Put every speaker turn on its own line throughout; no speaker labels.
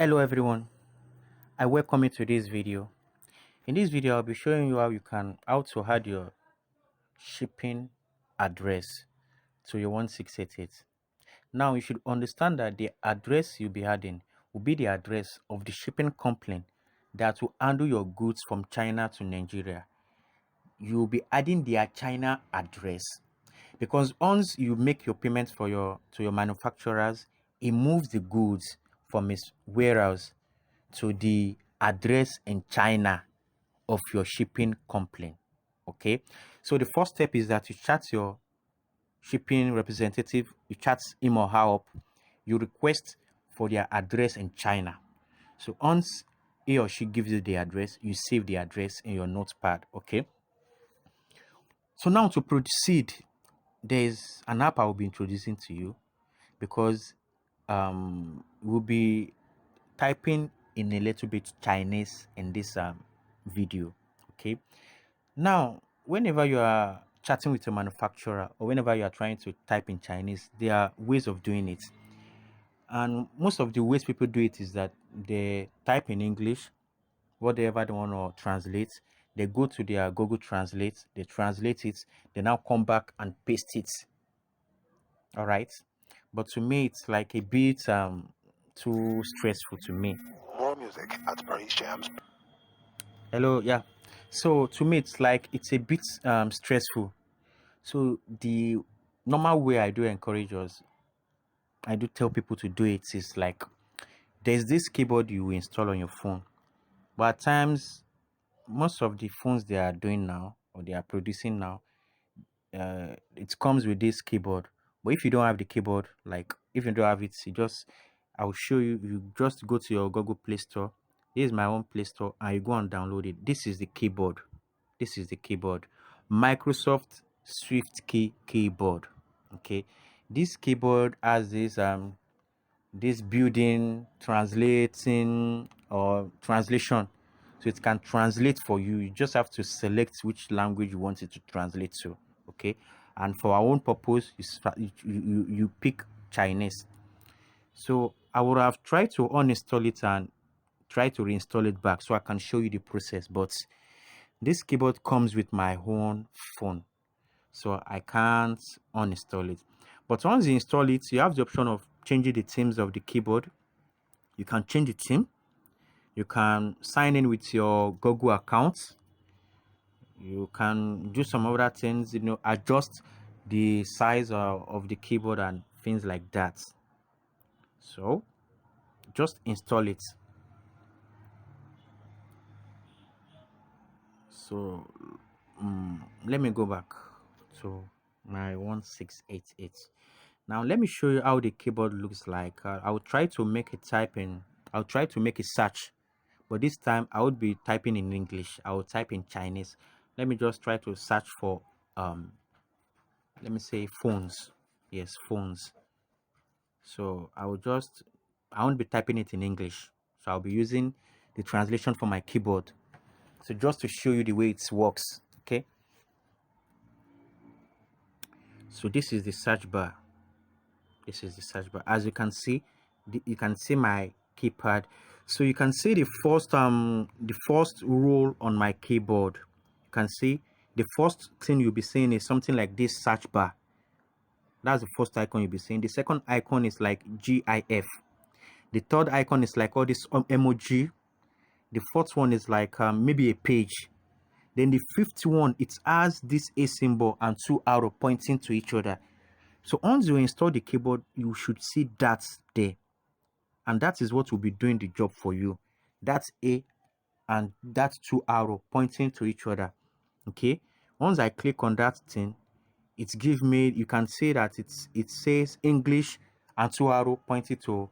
Hello everyone, I welcome you to this video. In this video I'll be showing you how to add your shipping address to your 1688. Now you should understand that the address you'll be adding will be the address of the shipping company that will handle your goods from China to Nigeria. You'll be adding their China address because once you make your payment to your manufacturers, it moves the goods from its warehouse to the address in China of your shipping company. Okay, so the first step is that you chat your shipping representative, you chat him or her up, you request for their address in China. So once he or she gives you the address, you save the address in your notepad. Okay, so now to proceed, there's an app I will be introducing to you because we'll be typing in a little bit Chinese in this video. Okay, now whenever you are chatting with a manufacturer or whenever you are trying to type in Chinese, there are ways of doing it, and most of the ways people do it is that they type in English whatever they want to translate. They go to their Google Translate, they translate it, they now come back and paste it. All right, but to me it's like a bit too stressful to me.
More music at Paris Jams.
Hello, yeah. So to me, it's a bit stressful. So the normal way I do encourage us, I do tell people to do it is like there's this keyboard you install on your phone, but at times most of the phones they are doing now or they are producing now, it comes with this keyboard. But if you don't have the keyboard, like if you don't have it, I'll show you. You just go to your Google Play Store. This is my own Play Store, and you go and download it. This is the keyboard. This is the keyboard. Microsoft Swift Key keyboard. Okay, this keyboard has this building translating or translation, so it can translate for you. You just have to select which language you want it to translate to. Okay, and for our own purpose you pick Chinese. So I would have tried to uninstall it and try to reinstall it back so I can show you the process, but this keyboard comes with my own phone, so I can't uninstall it. But once you install it, you have the option of changing the themes of the keyboard. You can change the theme. You can sign in with your Google account. You can do some other things, adjust the size of the keyboard and things like that. So just install it. So let me go back to my 1688. Now let me show you how the keyboard looks like. I'll try to make a typing. I'll try to make a search, but this time I would be typing in English. I will type in Chinese. Let me just try to search for let me say phones. Yes, phones. So I won't be typing it in English. So I'll be using the translation for my keyboard. So just to show you the way it works. Okay. So this is the search bar. This is the search bar. As you can see, you can see my keypad. So you can see the first rule on my keyboard. You can see the first thing you'll be seeing is something like this search bar. That's the first icon you'll be seeing. The second icon is like GIF. The third icon is like all this emoji. The fourth one is like maybe a page. Then the fifth one, it has this A symbol and two arrow pointing to each other. So once you install the keyboard, you should see that there. And that is what will be doing the job for you. That's A and that's two arrow pointing to each other. Okay. Once I click on that thing, it gives me, you can see that it says English and two arrow pointing to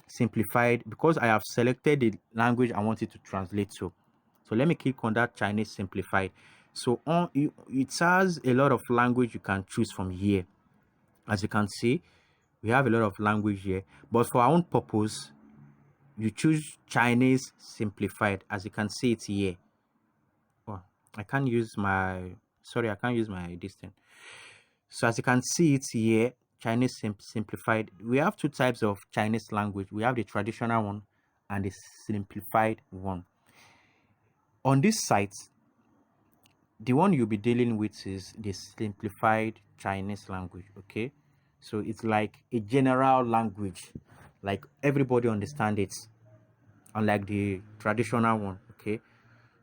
simplified because I have selected the language I want it to translate to. So let me click on that Chinese simplified. So it has a lot of language you can choose from here. As you can see, we have a lot of language here, but for our own purpose, you choose Chinese simplified. As you can see it here. Oh, I can't use my, sorry, I can't use my distance. So as you can see it here, Chinese simplified. We have two types of Chinese language. We have the traditional one and the simplified one. On this site, the one you'll be dealing with is the simplified Chinese language. Okay, so it's like a general language, like everybody understands it, unlike the traditional one. Okay,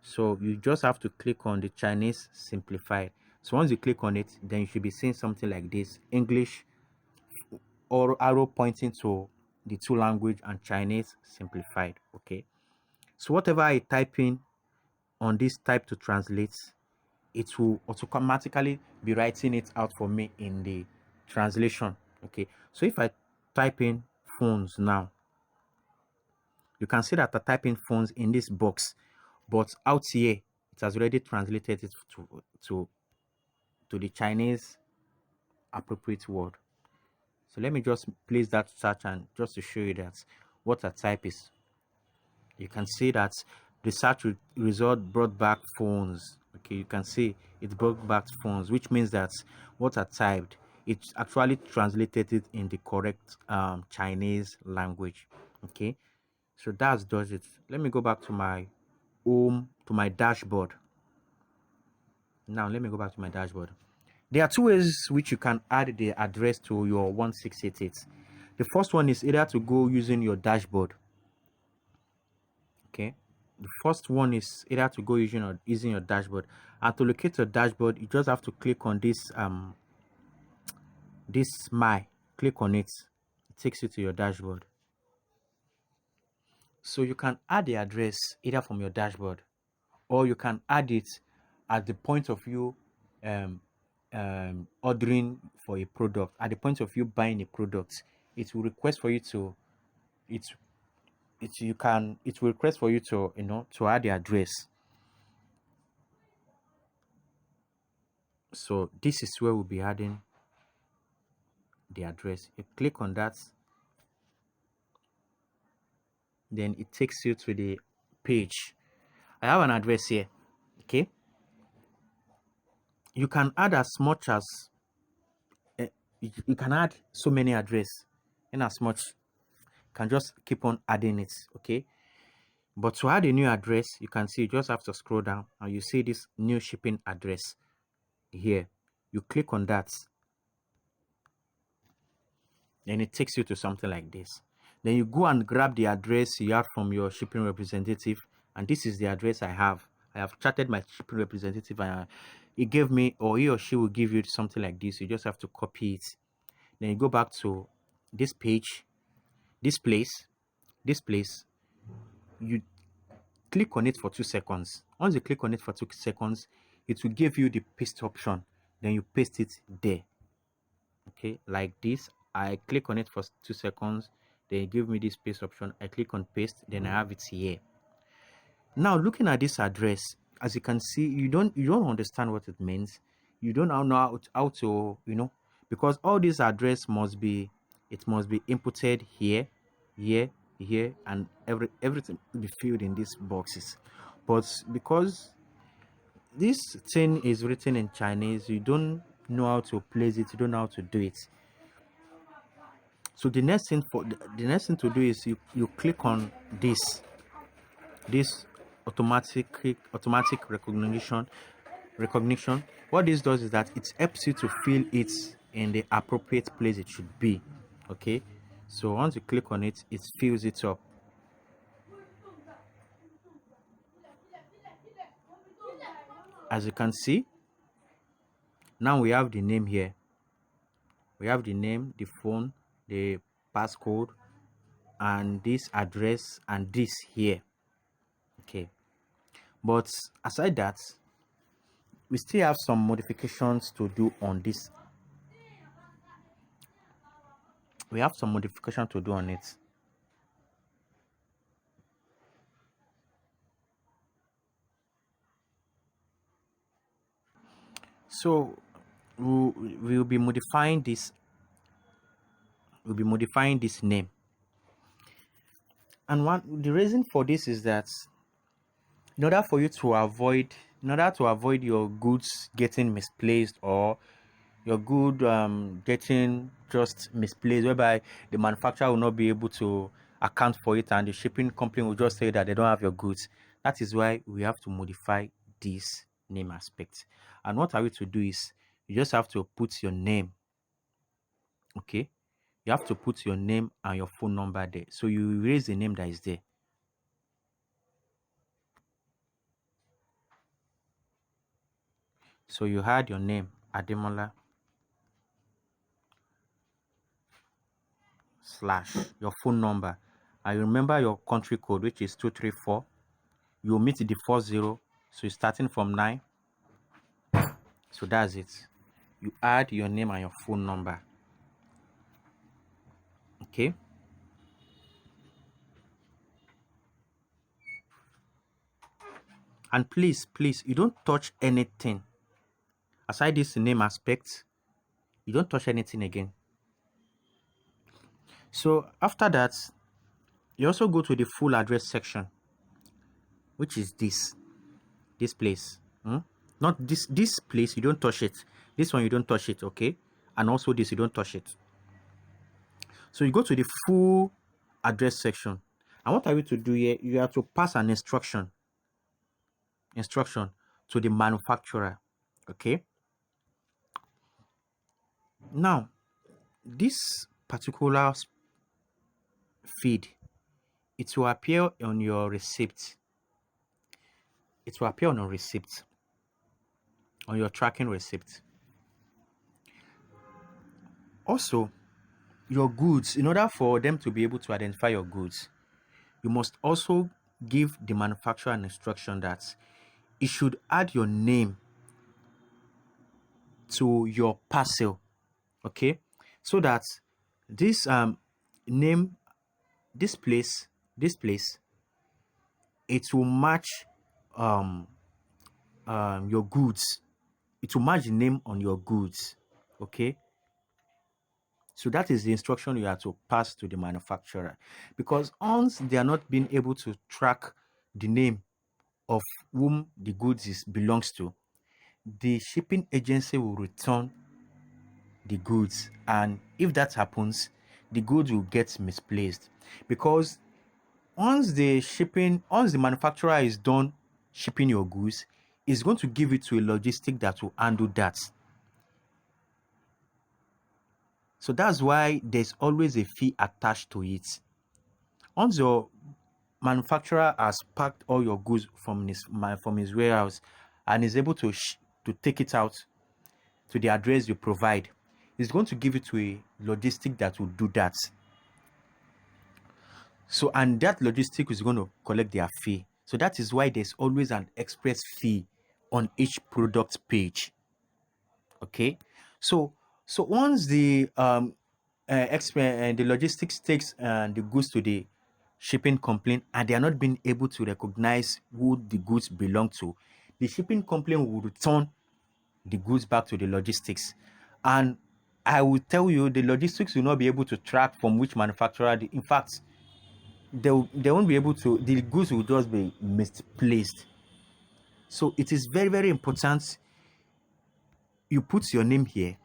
so you just have to click on the Chinese simplified. So once you click on it, then you should be seeing something like this: English or arrow pointing to the two language and Chinese simplified. Okay, so whatever I type in on this type to translate, it will automatically be writing it out for me in the translation. Okay, so if I type in phones now, you can see that I type in phones in this box, but out here it has already translated it to the Chinese appropriate word. So let me just place that search, and just to show you that what I type is, you can see that the search result brought back phones. Okay, you can see it brought back phones, which means that what I typed, it actually translated it in the correct Chinese language. Okay, so that does it. Let me go back to my home, to my dashboard. Now let me go back to my dashboard. There are two ways which you can add the address to your 1688. The first one is either to go using your dashboard. Okay, the first one is either to go using your dashboard, and to locate your dashboard, you just have to click on this my, click on it. It takes you to your dashboard. So you can add the address either from your dashboard, or you can add it at the point of you ordering for a product. At the point of you buying a product, it will request for you to it will request for you to to add the address. So this is where we'll be adding the address. You click on that, then it takes you to the page. I have an address here. Okay, you can add as much as you can add so many address in as much. You can just keep on adding it. Okay, but to add a new address, you can see you just have to scroll down and you see this new shipping address here. You click on that, then it takes you to something like this. Then you go and grab the address you have from your shipping representative, and this is the address I have. I have chatted my shipping representative, and he gave me, or he or she will give you something like this. You just have to copy it. Then you go back to this page, this place. You click on it for 2 seconds. Once you click on it for 2 seconds, it will give you the paste option. Then you paste it there. Okay, like this. I click on it for 2 seconds, they give me this paste option. I click on paste, then I have it here. Now looking at this address, as you can see, you don't understand what it means. You don't know how to because all this address must be inputted here, and everything be filled in these boxes. But because this thing is written in Chinese, you don't know how to place it, you don't know how to do it. So the next thing to do is you click on this automatic recognition. What this does is that it helps you to fill it in the appropriate place it should be. Okay, so once you click on it, it fills it up. As you can see, now we have the name here. We have the name, the phone, the passcode, and this address, and this here. Okay, but aside that, we still have some modifications to do on this. We have some modification to do on it. So we'll be modifying this. We'll be modifying this name, and the reason for this is that in order to avoid your goods getting misplaced, or your good getting just misplaced, whereby the manufacturer will not be able to account for it, and the shipping company will just say that they don't have your goods. That is why we have to modify this name aspect. And what are we to do is you just have to put your name. Okay, you have to put your name and your phone number there. So you erase the name that is there. So you had your name, Ademola / your phone number. I remember your country code, which is 234. You omit the 40, so you're starting from 9. So that's it. You add your name and your phone number. Okay. And please, you don't touch anything. Aside this name aspect, you don't touch anything again. So after that, you also go to the full address section, which is this place. Not this place, you don't touch it. This one, you don't touch it, okay? And also this, you don't touch it. So you go to the full address section. And what are we to do here? You have to pass an instruction to the manufacturer, okay? Now, this particular feed, it will appear on your receipt. It will appear on your receipt, on your tracking receipt. Also, your goods, in order for them to be able to identify your goods, you must also give the manufacturer an instruction that it should add your name to your parcel, okay? So that this name, this place, it will match your goods. It will match the name on your goods, okay? So that is the instruction you have to pass to the manufacturer, because once they are not being able to track the name of whom the goods belongs to, the shipping agency will return the goods, and if that happens, the goods will get misplaced, because once the manufacturer is done shipping your goods, it's going to give it to a logistic that will handle that. So that's why there's always a fee attached to it. Once your manufacturer has packed all your goods from his warehouse and is able to take it out to the address you provide, he's going to give it to a logistic that will do that. So, and that logistic is going to collect their fee. So that is why there's always an express fee on each product page. Okay, so once the the logistics takes the goods to the shipping company and they are not being able to recognize who the goods belong to, the shipping company will return the goods back to the logistics. And I will tell you, the logistics will not be able to track from which manufacturer. In fact, they won't be able to. The goods will just be misplaced. So it is very, very important you put your name here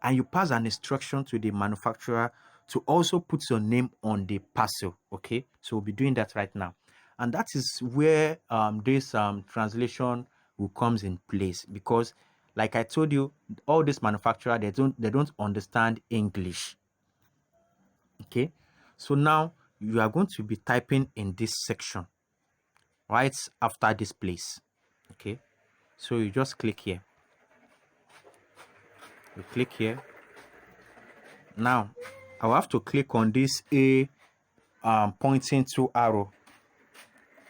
and you pass an instruction to the manufacturer to also put your name on the parcel. Okay, so we'll be doing that right now, and that is where this translation will comes in place, because like I told you, all this manufacturer, they don't understand English. Okay, so now you are going to be typing in this section right after this place. Okay, so you just click here. You click here. Now I will have to click on this A pointing to arrow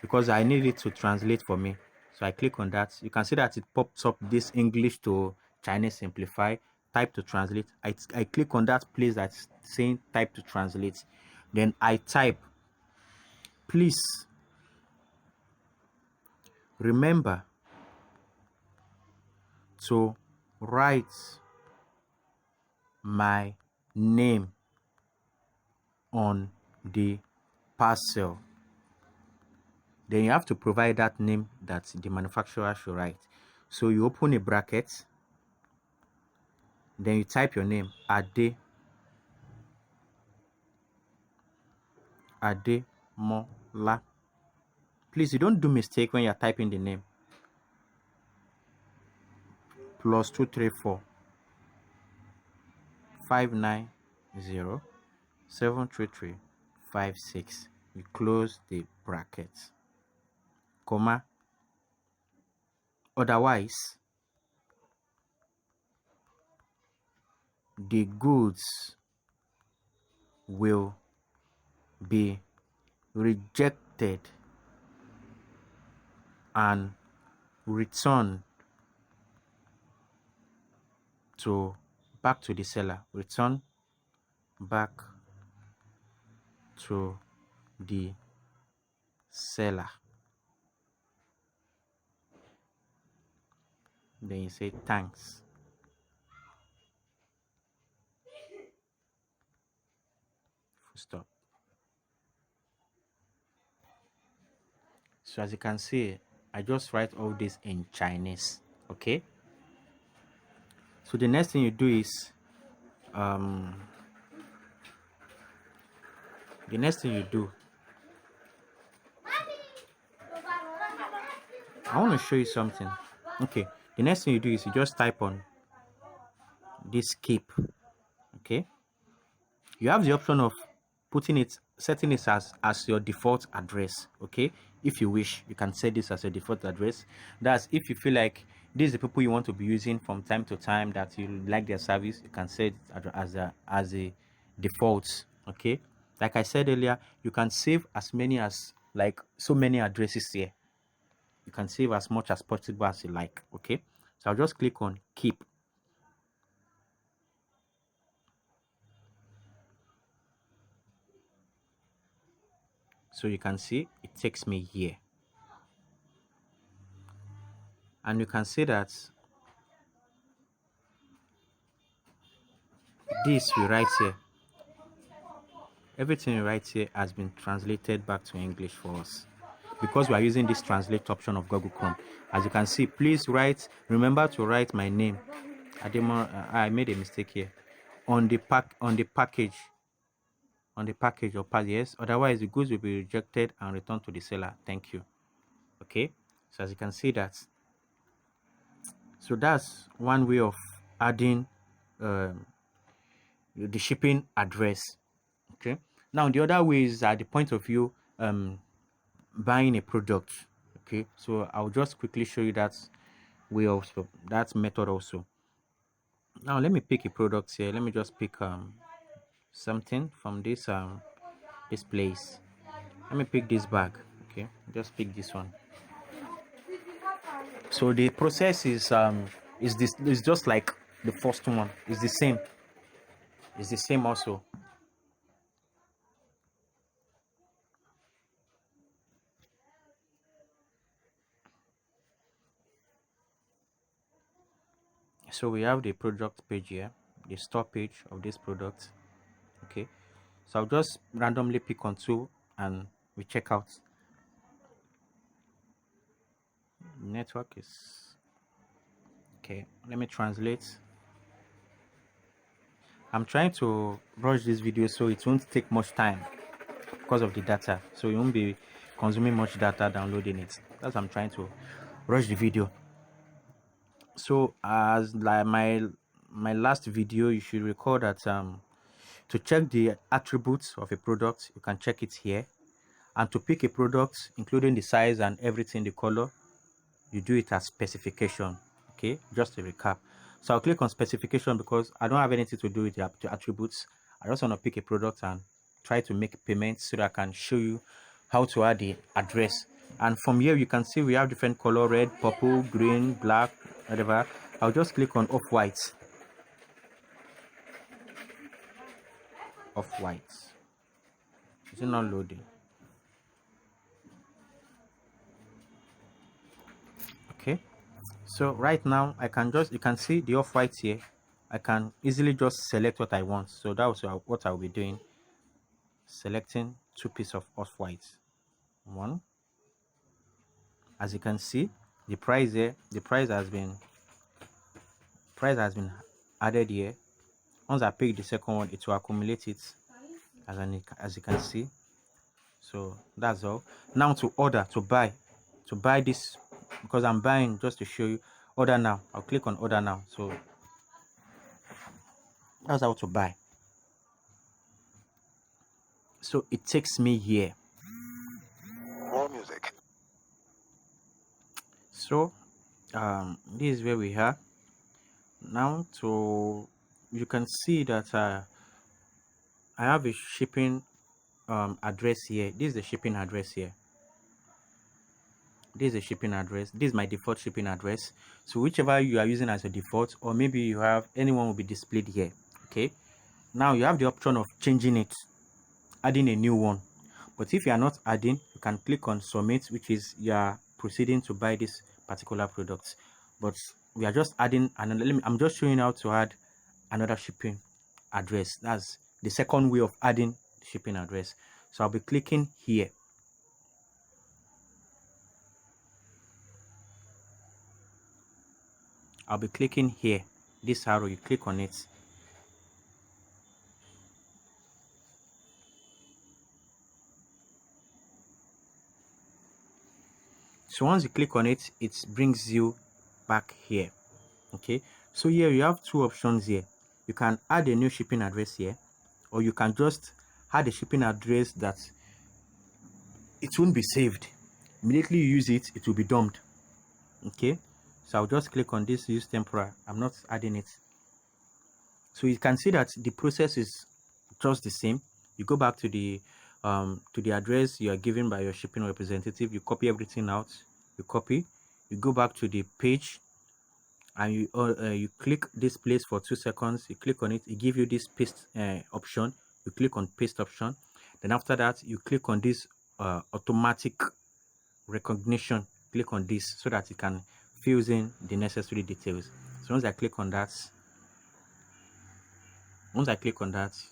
because I need it to translate for me. So I click on that. You can see that it pops up this English to Chinese simplify, type to translate. I click on that place that's saying type to translate. Then I type, please remember to write my name on the parcel. Then you have to provide that name that the manufacturer should write. So you open a bracket, then you type your name, Ade Ademola. Please, you don't do mistake when you're typing the name. +234 590 73356. You close the brackets, comma. Otherwise, the goods will be rejected and returned back to the seller. Return back to the seller. Then you say thanks. Full stop. So as you can see, I just write all this in Chinese. Okay. So the next thing you do is the next thing you do, I want to show you something. Okay, the next thing you do is you just type on this keep. Okay, you have the option of setting it as your default address. Okay, if you wish, you can set this as a default address. That's if you feel like these are the people you want to be using from time to time, that you like their service, you can set it as a default. Okay, like I said earlier, you can save as many as like so many addresses here. You can save as much as possible as you like. Okay, so I'll just click on keep. So you can see it takes me here, and you can see that this we write here, everything we write here has been translated back to English for us, because we are using this translate option of Google Chrome. As you can see, please remember to write my name. I made a mistake here on the package or pass. Yes, otherwise the goods will be rejected and returned to the seller. Thank you. Okay, so as you can see that, so that's one way of adding the shipping address. Okay, now the other way is at the point of view buying a product. Okay, so I'll just quickly show you that way also, that method also. Now let me pick a product here. Let me just pick something from this place. Let me pick this bag. Okay, just pick this one. So the process is just like the first one. It's the same. It's the same also. So we have the product page here, the store page of this product. Okay, so I'll just randomly pick on two and we check out. Network is okay. Let me translate. I'm trying to rush this video so it won't take much time because of the data, so you won't be consuming much data downloading it. That's why I'm trying to rush the video. So as like my last video, you should recall that to check the attributes of a product, you can check it here, and to pick a product including the size and everything, the color, you do it as specification. Okay, just to recap, so I'll click on specification because I don't have anything to do with the attributes. I just want to pick a product and try to make payments so that I can show you how to add the address. And from here you can see we have different color: red, purple, green, black, whatever. I'll just click on off-white. Off-white. Is it not loading? Okay, so right now I can you can see the off-white here. I can easily just select what I want. So that was what I'll be doing, selecting two pieces of off-white. One, as you can see, the price here, the price has been added here. Once I pick the second one, it will accumulate it, as you can see. So that's all. Now to order, to buy this, because I'm buying, just to show you. Order now. I'll click on order now. So that's how to buy. So it takes me here.
More music.
So this is where we are now. To you can see that I have a shipping address here. This is the shipping address here. This is a shipping address. This is my default shipping address. So whichever you are using as a default, or maybe you have, anyone will be displayed here. Okay, now you have the option of changing it, adding a new one. But if you are not adding, you can click on submit, which is you are proceeding to buy this particular product. But we are just adding another. I'm just showing you how to add another shipping address. That's the second way of adding shipping address. So I'll be clicking here. I'll be clicking here. This arrow, you click on it. So once you click on it, it brings you back here. Okay, so here you have two options here. You can add a new shipping address here, or you can just add a shipping address that it won't be saved. Immediately you use it, it will be dumped. Okay, so I'll just click on this use temporary. I'm not adding it. So you can see that the process is just the same. You go back to the address you are given by your shipping representative. You copy everything out. You go back to the page, and you click this place for 2 seconds. You click on it. It gives you this paste option. You click on paste option. Then after that, you click on this automatic recognition. Click on this so that you can fill in the necessary details. So once I click on that,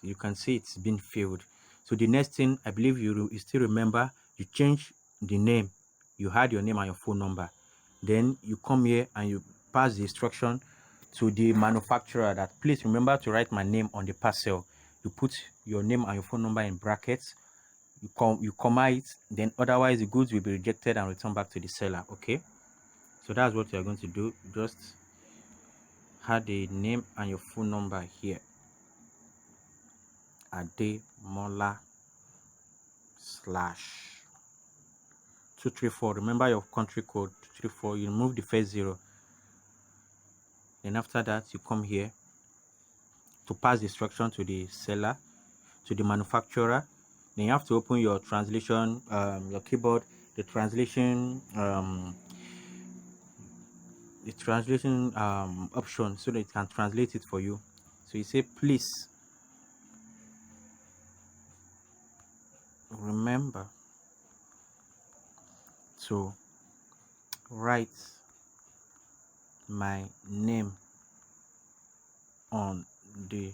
you can see it's been filled. So the next thing, I believe you still remember, you change the name. You had your name and your phone number. Then you come here and you pass the instruction to the manufacturer that please remember to write my name on the parcel. You put your name and your phone number in brackets. You comma it. Then otherwise the goods will be rejected and returned back to the seller. Okay, so that's what you're going to do. Just add the name and your phone number here. Ademola /234. Remember your country code 234. You remove the first 0. Then after that, you come here to pass the instruction to the seller, to the manufacturer. Then you have to open your translation, your keyboard, the translation option, so that it can translate it for you. So you say, please remember to write my name on the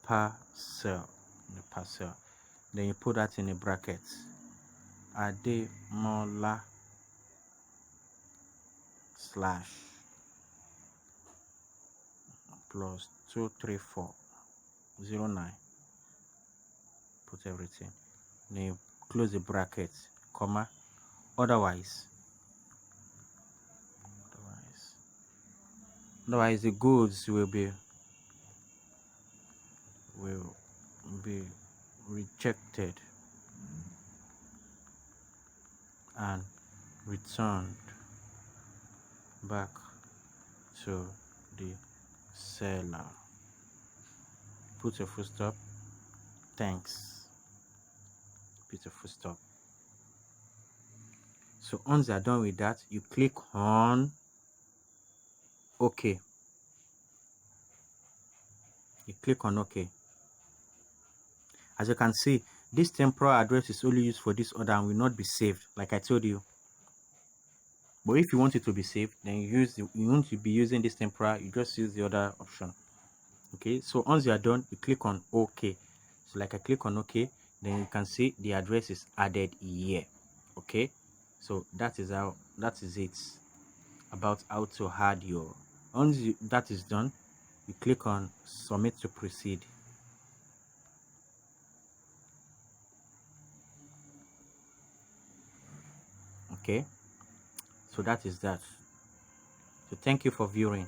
parcel. Then you put that in a bracket. Ademola /+23409. Put everything. Then you close the bracket, comma. Otherwise the goods will be rejected and returned back to the seller. Put a full stop. Thanks. Put a full stop. So once you are done with that, you click on OK. You click on OK. As you can see, this temporal address is only used for this order and will not be saved, like I told you. But if you want it to be saved, then you want to be using this temporal, you just use the other option. Okay, so once you are done, you click on OK. So like I click on OK, then you can see the address is added here. Okay, so that is it about how to add your. Once that is done, you click on submit to proceed. Okay, so that is that. So thank you for viewing.